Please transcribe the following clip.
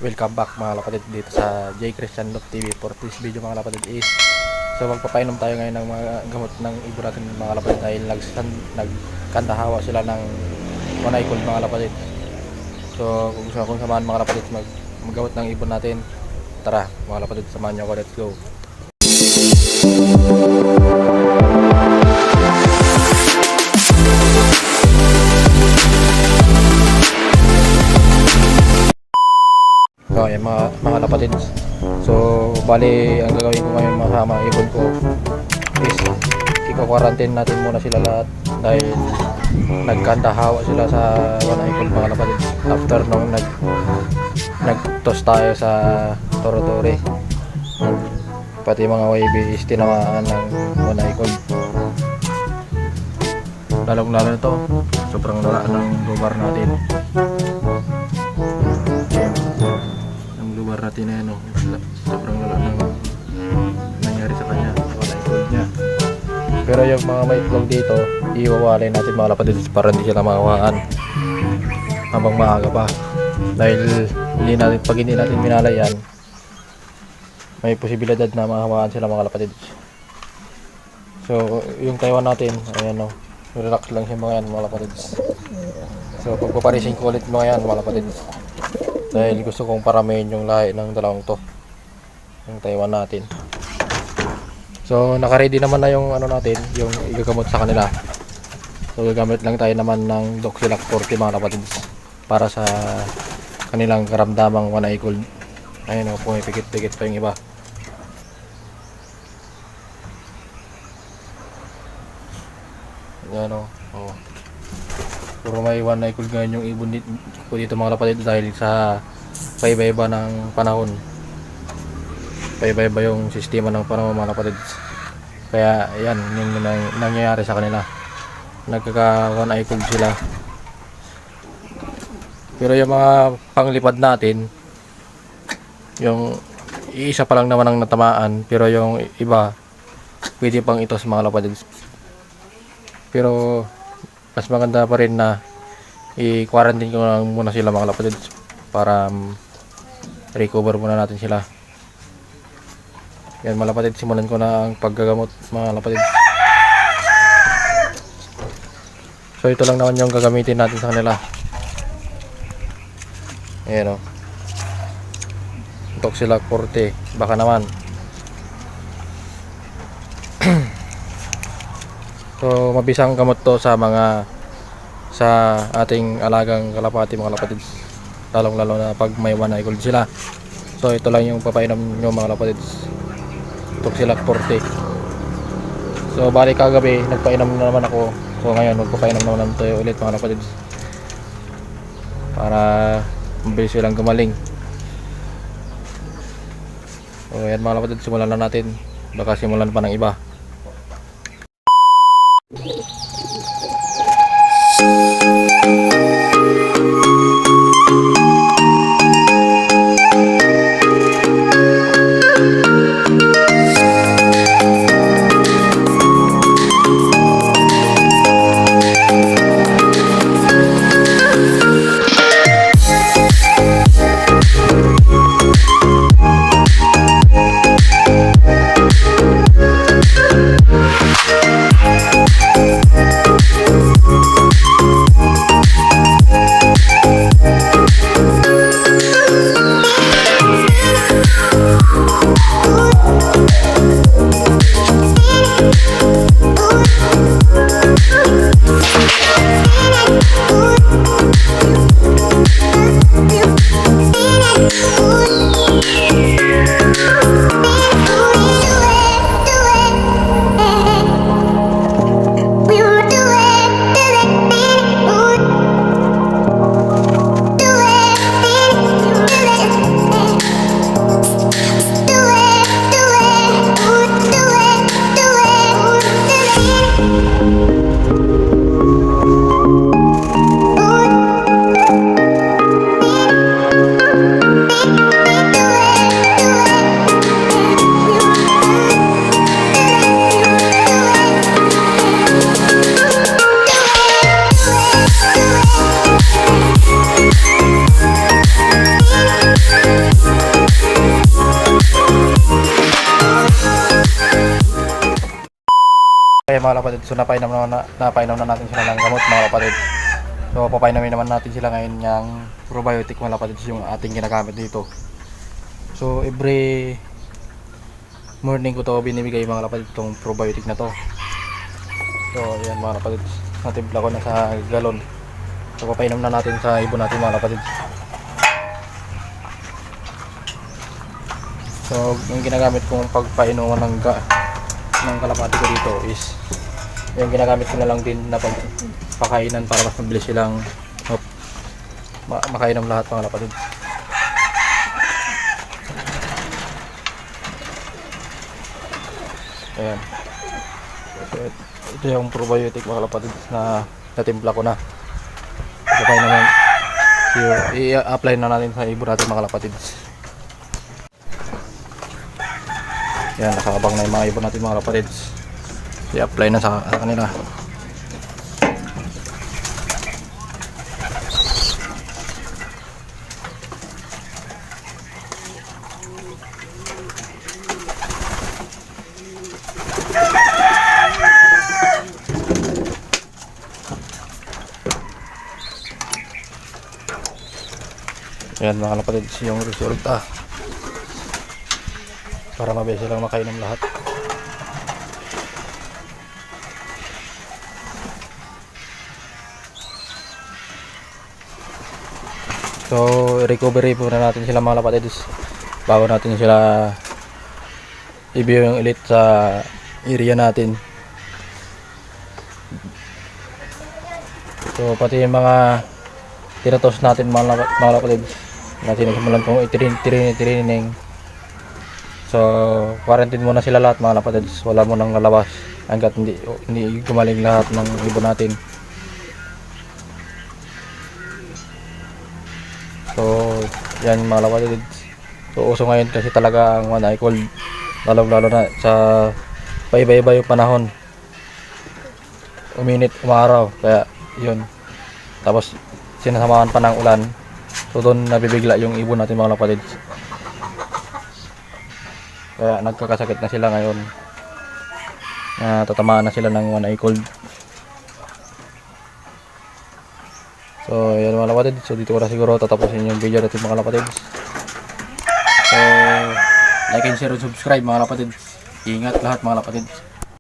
Welcome back mga kapatid dito sa J Christian Love TV. For this video mga kapatid is magpapainom tayo ngayon ng mga gamot ng ibo natin mga kapatid dahil nagkandahawa sila ng manaykol mga kapatid. So kung gusto akong samahan mga kapatid maggamot ng ibon natin, tara mga kapatid, samahan nyo ako, let's go. So ayan mga kapatid. So bali ang gagawin ko ngayon mga ibon ko is i-quarantine natin muna sila lahat dahil nagkandahawa sila sa manaykol mga kapatid after nung nagtos tayo sa Torotore. Pati mga YB is tinamaan ng manaykol. Lalong lalo na to, sobrang lala ng lugar natin. Lugar natin na yan, sobrang lala ng nangyari sa kanya, manaykol niya. Pero yung mga may itlog dito, iwawalay natin mga kapatid para hindi sila makawaan habang maaga pa. Dahil pag hindi natin minalay yan, may posibilidad na makawaan sila mga kapatid. So yung Taiwan natin, ayan o, relax lang siya mga yan mga kapatid. So pagpaparising ko ulit mga yan mga kapatid, dahil gusto kong paramihin yung lahi ng dalawang to, yung Taiwan natin. So naka-ready naman na yung ano natin, yung igagamot sa kanila. So gagamit lang tayo naman ng Doxilac 40 mga kapatid para sa kanilang karamdamang manaykol. Ayun o, pumipikit-pikit pa yung iba. Ayan o, puro may manaykol ngayon yung ibon dito mga kapatid dahil sa paiba-iba ng panahon. Paiba-iba yung sistema ng panahon mga kapatid. Kaya yan yung nangyayari sa kanila, nagkaka-manaykol sila. Pero yung mga panglipad natin, yung isa pa lang naman ang natamaan, pero yung iba pwede pang ito sa mga kapatid. Pero mas maganda pa rin na i-quarantine ko lang muna sila mga kapatid para recover muna natin sila. Yan mga kapatid, simulan ko na ang paggagamot mga kapatid. So ito lang naman yung gagamitin natin sa kanila. Ayan o, Doxilac 40, baka naman. So mabisang gamot to sa ating alagang kalapati mga kapatid, lalong lalo na pag may manaykol sila. So ito lang yung papainom nyo mga kapatid, Doxilac 40. So bali kagabi nagpainom na naman ako, so ngayon magpapainom naman tayo ulit mga kapatid para mabilis silang gumaling. So yan mga kapatid, simulan na natin, baka simulan pa ng iba. Okay mga kapatid, so napainom na natin sila ng gamot mga kapatid. So papainamin naman natin sila ngayon ng probiotic mga kapatid, yung ating ginagamit dito. So every morning ko to binibigay mga kapatid itong probiotic na to. So yan mga kapatid, natimpla ko na sa galon. So papainom na natin sa ibon natin mga kapatid. So yung ginagamit kong pagpainuman ng kalapati ko dito is yung ginagamit ko na lang din na pagpakainan para mas mabilis silang makainom lahat mga kalapatid. Ayan. So, ito yung probiotic mga kalapatid na natimpla ko na. Okay naman. I-apply na natin sa ibon natin mga kalapatid. Yan, nakaabang na yung mga ibon natin mga kapatid. I-apply na sa kanila. Yan mga kapatid, yung resulta. Para mabilis silang makainom lahat. So recovery po na natin sila mga kapatid bago natin sila i-view yung elite sa area natin. So pati yung mga tinatos natin mga kapatid na sinisimulan kong i-training. So quarantine muna sila lahat mga kapatid, wala mo nang lalabas hanggat hindi gumaling lahat ng ibon natin. So yan mga kapatid, so uso ngayon kasi talaga ang one eye cold, lalo na sa paiba-iba yung panahon, uminit umaraw, kaya yun, tapos sinasamahan pa ng ulan, so doon nabibigla yung ibon natin mga kapatid. Kaya nagkakasakit na sila ngayon. Tatamaan na sila ng one eye cold. So yan mga kapatid. So dito ko na siguro tatapusin yung video natin mga kapatid. So like and share and subscribe mga kapatid. Ingat lahat mga kapatid.